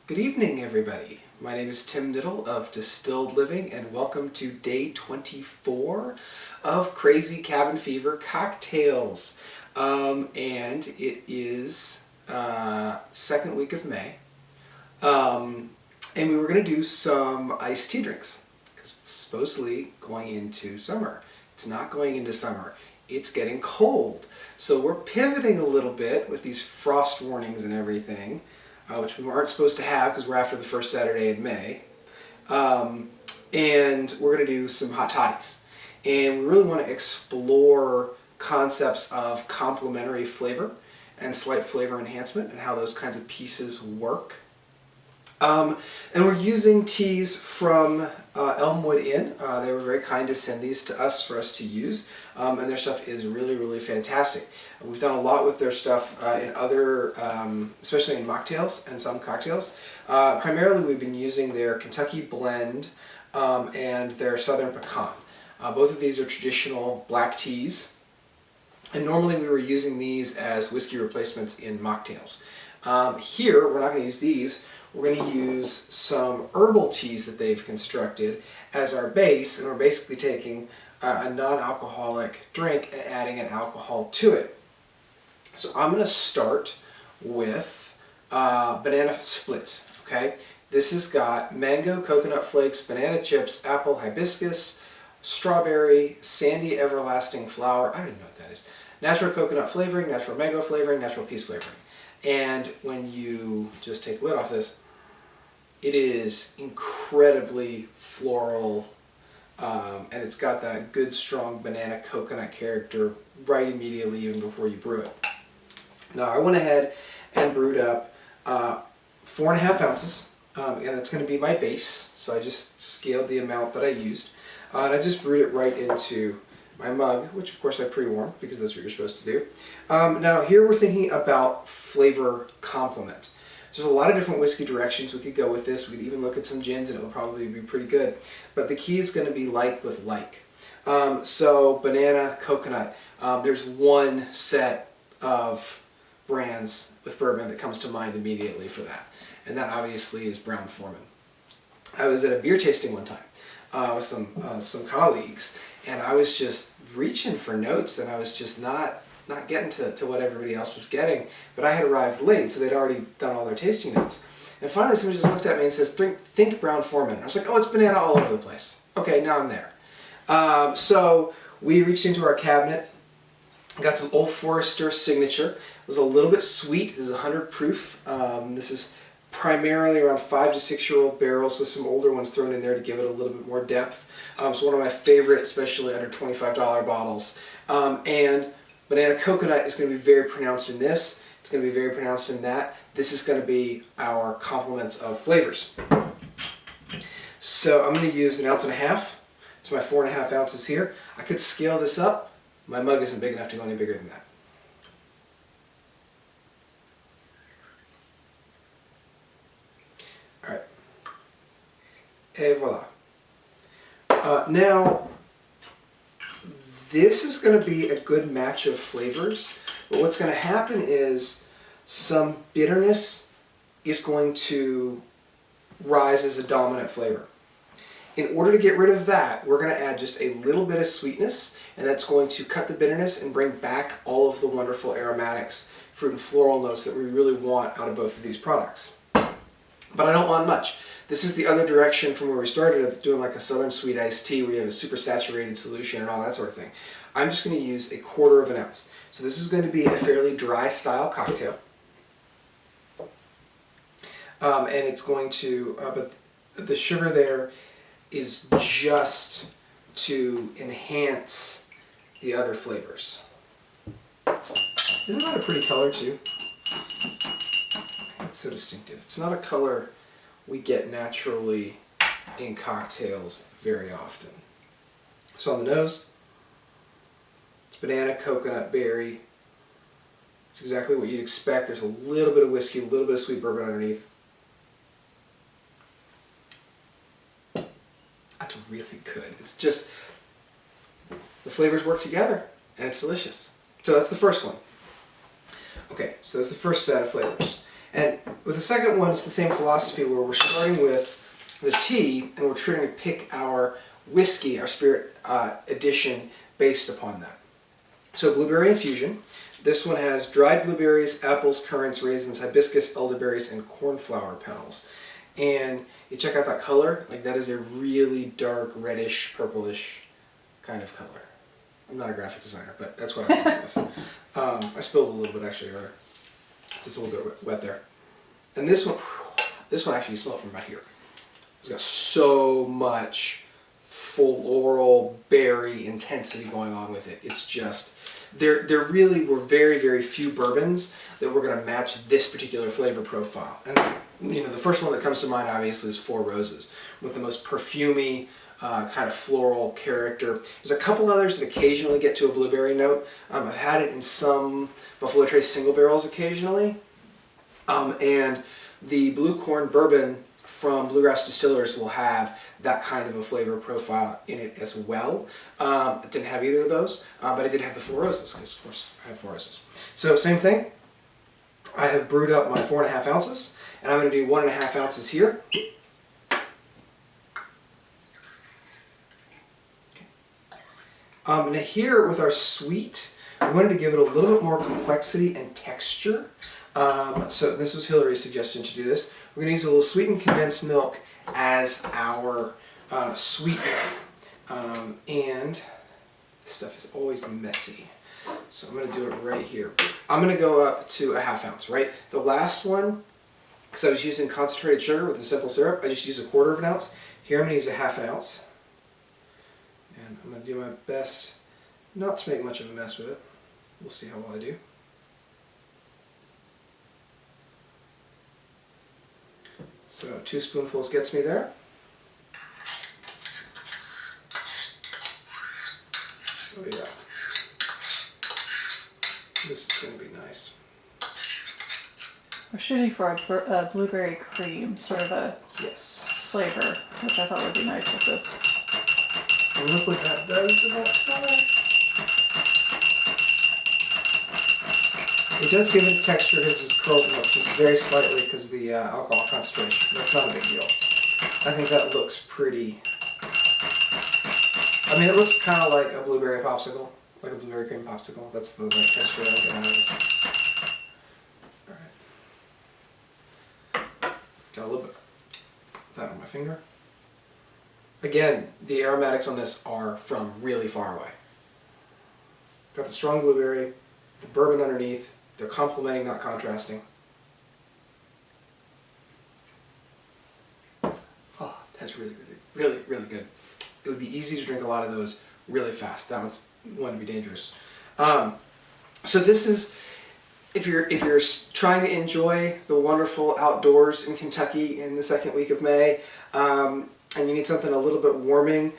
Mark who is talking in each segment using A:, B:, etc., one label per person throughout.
A: Good evening, everybody. My name is Tim Niddle of Distilled Living, and welcome to day 24 of Crazy Cabin Fever Cocktails. And it is second week of May. And we were going to do some iced tea drinks, because it's supposedly going into summer. It's not going into summer. It's getting cold. So we're pivoting a little bit with these frost warnings and everything. Which we aren't supposed to have because we're after the first Saturday in May. And we're going to do some hot toddies. And we really want to explore concepts of complementary flavor and slight flavor enhancement and how those kinds of pieces work. And we're using teas from Elmwood Inn. They were very kind to send these to us for us to use, and their stuff is really, really fantastic. We've done a lot with their stuff in other, especially in mocktails and some cocktails. Primarily we've been using their Kentucky Blend and their Southern Pecan. Both of these are traditional black teas, and normally we were using these as whiskey replacements in mocktails. Here, we're not going to use these. We're going to use some herbal teas that they've constructed as our base, and we're basically taking a non-alcoholic drink and adding an alcohol to it. So I'm going to start with banana split. Okay, this has got mango, coconut flakes, banana chips, apple, hibiscus, strawberry, sandy everlasting flower. I don't even know what that is. Natural coconut flavoring, natural mango flavoring, natural peach flavoring. And when you just take the lid off this, it is incredibly floral, and it's got that good strong banana coconut character right immediately even before you brew it. Now I went ahead and brewed up 4.5 ounces, and that's going to be my base, so I just scaled the amount that I used, and I just brewed it right into my mug, which of course I pre-warmed because that's what you're supposed to do. Now here we're thinking about flavor complement. There's a lot of different whiskey directions we could go with this. We could even look at some gins and it would probably be pretty good. But the key is going to be like with like. So banana, coconut, there's one set of brands with bourbon that comes to mind immediately for that. And that obviously is Brown-Forman. I was at a beer tasting one time with some colleagues, and I was just reaching for notes, and I was just not getting to what everybody else was getting. But I had arrived late, so they'd already done all their tasting notes. And finally somebody just looked at me and says, think Brown-Forman. I was like, oh, it's banana all over the place. Okay, now I'm there. So we reached into our cabinet, got some Old Forester Signature. It was a little bit sweet. This is 100 proof. This is primarily around 5 to 6 year old barrels with some older ones thrown in there to give it a little bit more depth. It's one of my favorite, especially under $25 bottles. And banana coconut is going to be very pronounced in this. It's going to be very pronounced in that. This is going to be our complements of flavors. So I'm going to use 1.5 ounces to my 4.5 ounces here. I could scale this up. My mug isn't big enough to go any bigger than that. Alright. Et voila. Now, this is going to be a good match of flavors, but what's going to happen is some bitterness is going to rise as a dominant flavor. In order to get rid of that, we're going to add just a little bit of sweetness, and that's going to cut the bitterness and bring back all of the wonderful aromatics, fruit and floral notes that we really want out of both of these products. But I don't want much. This is the other direction from where we started of doing like a Southern Sweet iced tea where you have a super saturated solution and all that sort of thing. I'm just going to use 1/4 ounce. So this is going to be a fairly dry style cocktail. And it's going to, but the sugar there is just to enhance the other flavors. Isn't that a pretty color too? It's so distinctive. It's not a color we get naturally in cocktails very often. So on the nose, it's banana, coconut, berry. It's exactly what you'd expect. There's a little bit of whiskey, a little bit of sweet bourbon underneath. That's really good. It's just, the flavors work together and it's delicious. So that's the first one. Okay, so that's the first set of flavors. And with the second one, it's the same philosophy where we're starting with the tea and we're trying to pick our whiskey, our spirit addition based upon that. So Blueberry Infusion. This one has dried blueberries, apples, currants, raisins, hibiscus, elderberries, and cornflower petals. And you check out that color, like that is a really dark reddish, purplish kind of color. I'm not a graphic designer, but that's what I'm going with. I spilled a little bit actually earlier, so it's a little bit wet there. And this one actually you smell it from about here. It's got so much floral berry intensity going on with it. It's just, there really were very, very few bourbons that were going to match this particular flavor profile. And you know, the first one that comes to mind obviously is Four Roses, with the most perfumey, kind of floral character. There's a couple others that occasionally get to a blueberry note. I've had it in some Buffalo Trace single barrels occasionally. And the Blue Corn Bourbon from Bluegrass Distillers will have that kind of a flavor profile in it as well. I didn't have either of those, but I did have the Four Roses, because of course I have Four Roses. So same thing. I have brewed up my 4.5 ounces, and I'm going to do 1.5 ounces here. Now here with our sweet, we wanted to give it a little bit more complexity and texture. So this was Hillary's suggestion to do this. We're going to use a little sweetened condensed milk as our sweetener. And this stuff is always messy. So I'm going to do it right here. I'm going to go up to 1/2 ounce, right? The last one, because I was using concentrated sugar with a simple syrup, I just used 1/4 ounce. Here I'm going to use 1/2 ounce. And I'm going to do my best not to make much of a mess with it. We'll see how well I do. So 2 spoonfuls gets me there. Oh yeah. This is going to be nice.
B: We're shooting for a blueberry cream, sort of a flavor, which I thought would be nice with this.
A: And look what that does to that color. It does give it texture, because it's curled milk just very slightly because of the alcohol concentration. That's not a big deal. I think that looks pretty. I mean, it looks kind of like a blueberry popsicle, like a blueberry cream popsicle. That's the like, texture I get out of this. Alright. Got a little bit of that on my finger. Again, the aromatics on this are from really far away. Got the strong blueberry, the bourbon underneath. They're complementing, not contrasting. Oh, that's really, really, really, really good. It would be easy to drink a lot of those really fast. That one's one to be dangerous. So this is, if you're trying to enjoy the wonderful outdoors in Kentucky in the second week of May, and you need something a little bit warming,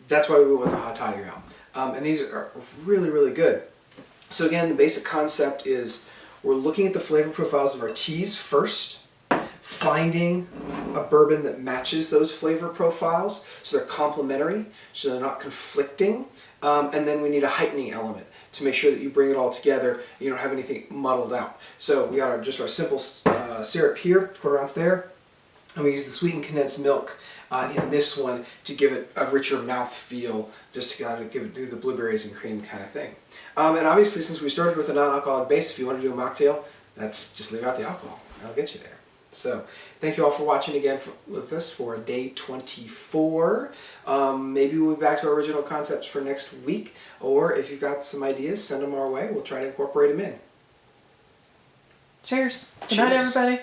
A: that's why we went with the hot toddy round. And these are really, really good. So again, the basic concept is we're looking at the flavor profiles of our teas first, finding a bourbon that matches those flavor profiles so they're complementary, so they're not conflicting, and then we need a heightening element to make sure that you bring it all together and you don't have anything muddled out. So we got just our simple syrup here, 1/4 ounce there, and we use the sweetened condensed milk in this one to give it a richer mouth feel, just to kind of give it do the blueberries and cream kind of thing. And obviously, since we started with a non-alcoholic base, if you want to do a mocktail, that's just leave out the alcohol. That'll get you there. So thank you all for watching again with us for day 24. Maybe we'll be back to our original concepts for next week, or if you've got some ideas, send them our way. We'll try to incorporate them in.
B: Cheers. Good night, everybody.